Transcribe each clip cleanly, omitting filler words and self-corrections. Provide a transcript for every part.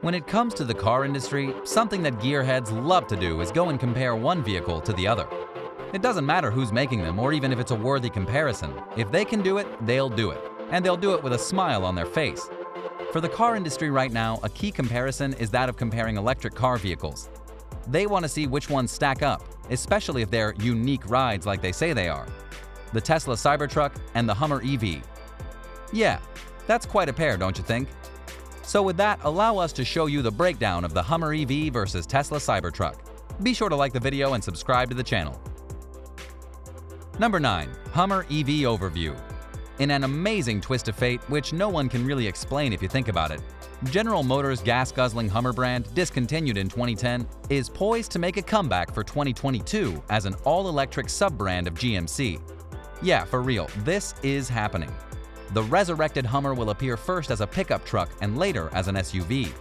When it comes to the car industry, something that gearheads love to do is go and compare one vehicle to the other. It doesn't matter who's making them or even if it's a worthy comparison. If they can do it, they'll do it. And they'll do it with a smile on their face. For the car industry right now, a key comparison is that of comparing electric car vehicles. They want to see which ones stack up, especially if they're unique rides like they say they are. The Tesla Cybertruck and the Hummer EV. Yeah, that's quite a pair, don't you think? So with that, allow us to show you the breakdown of the Hummer EV versus Tesla Cybertruck. Be sure to like the video and subscribe to the channel. Number 9. Hummer EV Overview. In an amazing twist of fate, which no one can really explain if you think about it, General Motors' gas-guzzling Hummer brand, discontinued in 2010, is poised to make a comeback for 2022 as an all-electric sub-brand of GMC. Yeah, for real, this is happening. The resurrected Hummer will appear first as a pickup truck and later as an SUV.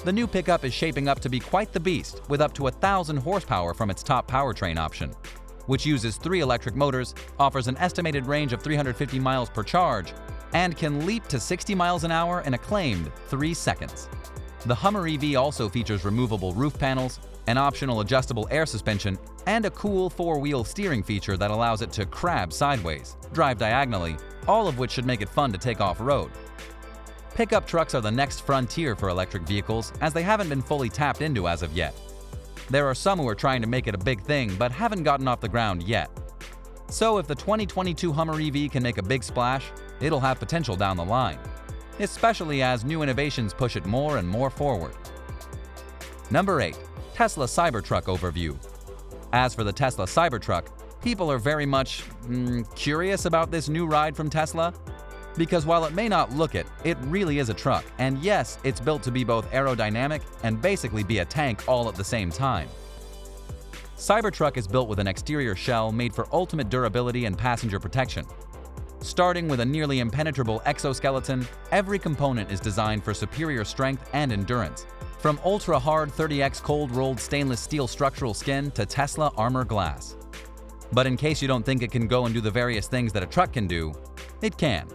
The new pickup is shaping up to be quite the beast, with up to 1,000 horsepower from its top powertrain option, which uses 3 electric motors, offers an estimated range of 350 miles per charge, and can leap to 60 miles an hour in a claimed 3 seconds. The Hummer EV also features removable roof panels, an optional adjustable air suspension, and a cool 4-wheel steering feature that allows it to crab sideways, drive diagonally, all of which should make it fun to take off-road. Pickup trucks are the next frontier for electric vehicles, as they haven't been fully tapped into as of yet. There are some who are trying to make it a big thing but haven't gotten off the ground yet. So if the 2022 Hummer EV can make a big splash, it'll have potential down the line, especially as new innovations push it more and more forward. Number 8. Tesla Cybertruck Overview. As for the Tesla Cybertruck, people are very much curious about this new ride from Tesla, because while it may not look it, it really is a truck, and yes, it's built to be both aerodynamic and basically be a tank all at the same time. Cybertruck is built with an exterior shell made for ultimate durability and passenger protection. Starting with a nearly impenetrable exoskeleton, every component is designed for superior strength and endurance, from ultra-hard 30x cold-rolled stainless steel structural skin to Tesla armor glass. But in case you don't think it can go and do the various things that a truck can do, it can.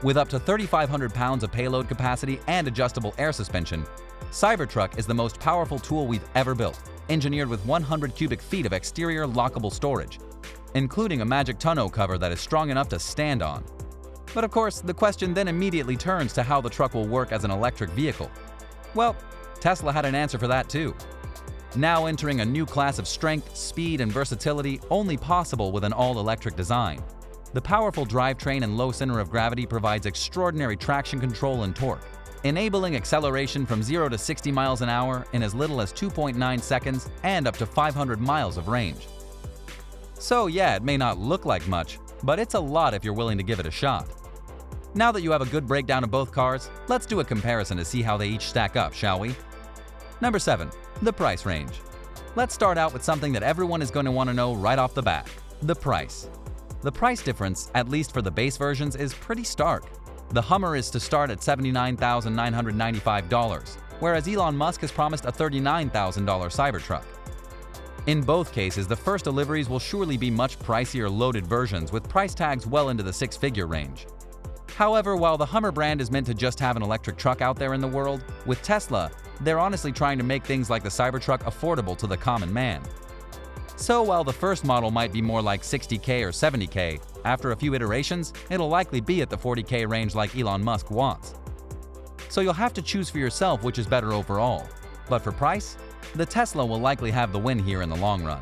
With up to 3,500 pounds of payload capacity and adjustable air suspension, Cybertruck is the most powerful tool we've ever built, engineered with 100 cubic feet of exterior lockable storage, including a magic tonneau cover that is strong enough to stand on. But of course, the question then immediately turns to how the truck will work as an electric vehicle. Well, Tesla had an answer for that too. Now entering a new class of strength, speed, and versatility only possible with an all-electric design. The powerful drivetrain and low center of gravity provides extraordinary traction control and torque, enabling acceleration from 0 to 60 miles an hour in as little as 2.9 seconds and up to 500 miles of range. So yeah, it may not look like much, but it's a lot if you're willing to give it a shot. Now that you have a good breakdown of both cars, let's do a comparison to see how they each stack up, shall we? Number 7. The price range. Let's start out with something that everyone is going to want to know right off the bat: the price. The price difference, at least for the base versions, is pretty stark. The Hummer is to start at $79,995, whereas Elon Musk has promised a $39,000 Cybertruck. In both cases, the first deliveries will surely be much pricier loaded versions with price tags well into the 6-figure range. However, while the Hummer brand is meant to just have an electric truck out there in the world, with Tesla, they're honestly trying to make things like the Cybertruck affordable to the common man. So while the first model might be more like $60K or $70K, after a few iterations, it'll likely be at the $40K range like Elon Musk wants. So you'll have to choose for yourself which is better overall. But for price, the Tesla will likely have the win here in the long run.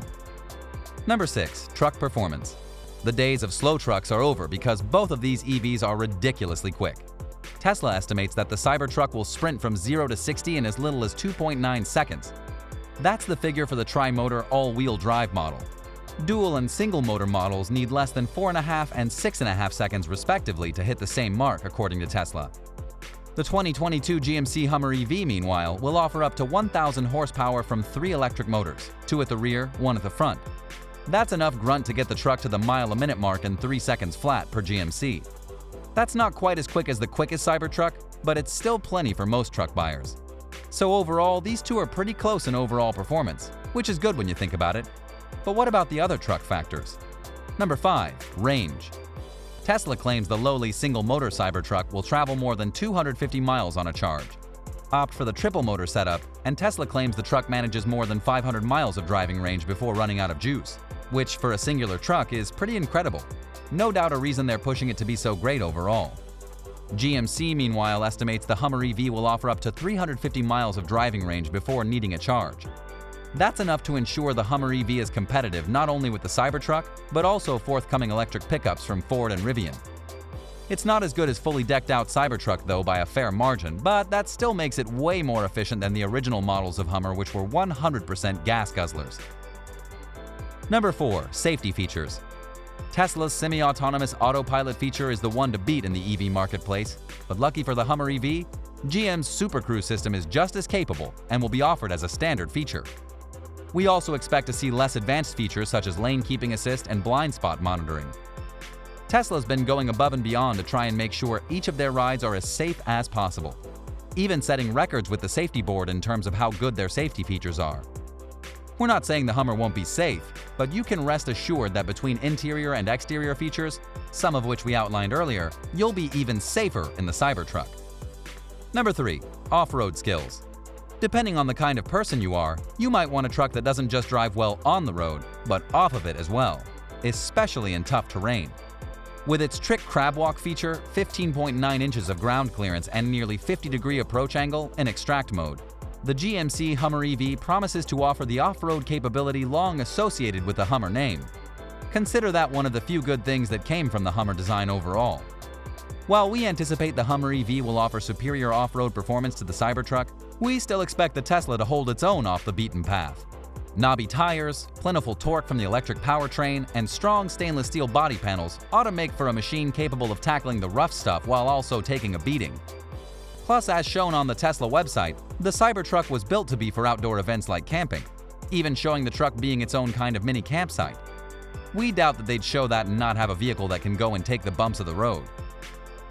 Number 6. Truck performance. The days of slow trucks are over because both of these EVs are ridiculously quick. Tesla estimates that the Cybertruck will sprint from 0 to 60 in as little as 2.9 seconds. That's the figure for the tri-motor all-wheel drive model. Dual and single motor models need less than 4.5 and 6.5 seconds respectively to hit the same mark, according to Tesla. The 2022 GMC Hummer EV, meanwhile, will offer up to 1,000 horsepower from 3 electric motors, 2 at the rear, 1 at the front. That's enough grunt to get the truck to the mile-a-minute mark in 3 seconds flat per GMC. That's not quite as quick as the quickest Cybertruck, but it's still plenty for most truck buyers. So overall, these two are pretty close in overall performance, which is good when you think about it. But what about the other truck factors? Number 5. Range. Tesla claims the lowly single-motor Cybertruck will travel more than 250 miles on a charge. opt for the triple motor setup, and Tesla claims the truck manages more than 500 miles of driving range before running out of juice, which for a singular truck is pretty incredible. No doubt a reason they're pushing it to be so great overall. GMC, meanwhile, estimates the Hummer EV will offer up to 350 miles of driving range before needing a charge. That's enough to ensure the Hummer EV is competitive not only with the Cybertruck, but also forthcoming electric pickups from Ford and Rivian. It's not as good as fully decked out Cybertruck though by a fair margin, but that still makes it way more efficient than the original models of Hummer, which were 100% gas guzzlers. Number 4. Safety features. Tesla's semi-autonomous autopilot feature is the one to beat in the EV marketplace, but lucky for the Hummer EV, GM's Super Cruise system is just as capable and will be offered as a standard feature. We also expect to see less advanced features such as lane keeping assist and blind spot monitoring. Tesla's been going above and beyond to try and make sure each of their rides are as safe as possible, even setting records with the safety board in terms of how good their safety features are. We're not saying the Hummer won't be safe, but you can rest assured that between interior and exterior features, some of which we outlined earlier, you'll be even safer in the Cybertruck. Number 3. Off-road skills. Depending on the kind of person you are, you might want a truck that doesn't just drive well on the road, but off of it as well, especially in tough terrain. With its trick crab walk feature, 15.9 inches of ground clearance, and nearly 50-degree approach angle in extract mode, the GMC Hummer EV promises to offer the off-road capability long associated with the Hummer name. Consider that one of the few good things that came from the Hummer design overall. While we anticipate the Hummer EV will offer superior off-road performance to the Cybertruck, we still expect the Tesla to hold its own off the beaten path. Knobby tires, plentiful torque from the electric powertrain, and strong stainless steel body panels ought to make for a machine capable of tackling the rough stuff while also taking a beating. Plus, as shown on the Tesla website, the Cybertruck was built to be for outdoor events like camping, even showing the truck being its own kind of mini campsite. We doubt that they'd show that and not have a vehicle that can go and take the bumps of the road.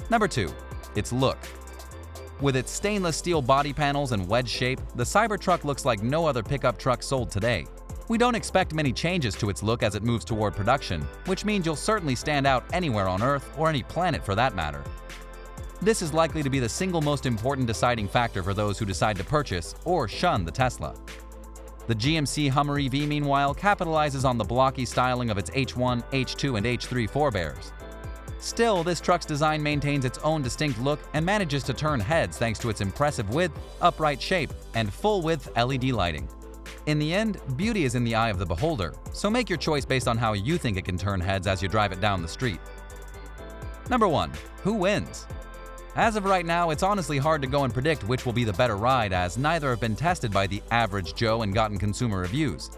Number 2. Its look. With its stainless steel body panels and wedge shape, the Cybertruck looks like no other pickup truck sold today. We don't expect many changes to its look as it moves toward production, which means you'll certainly stand out anywhere on Earth, or any planet for that matter. This is likely to be the single most important deciding factor for those who decide to purchase or shun the Tesla. The GMC Hummer EV, meanwhile, capitalizes on the blocky styling of its H1, H2, and H3 forebears. Still, this truck's design maintains its own distinct look and manages to turn heads thanks to its impressive width, upright shape, and full-width LED lighting. In the end, beauty is in the eye of the beholder, so make your choice based on how you think it can turn heads as you drive it down the street. Number 1. Who wins? As of right now, it's honestly hard to go and predict which will be the better ride, as neither have been tested by the average Joe and gotten consumer reviews.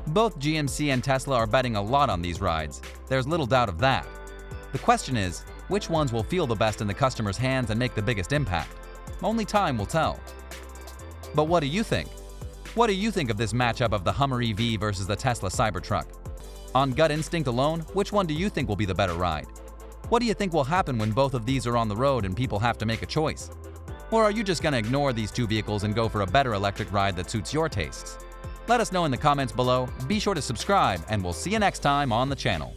Both GMC and Tesla are betting a lot on these rides. There's little doubt of that. The question is, which ones will feel the best in the customer's hands and make the biggest impact? Only time will tell. But what do you think? What do you think of this matchup of the Hummer EV versus the Tesla Cybertruck? On gut instinct alone, which one do you think will be the better ride? What do you think will happen when both of these are on the road and people have to make a choice? Or are you just going to ignore these two vehicles and go for a better electric ride that suits your tastes? Let us know in the comments below, be sure to subscribe, and we'll see you next time on the channel.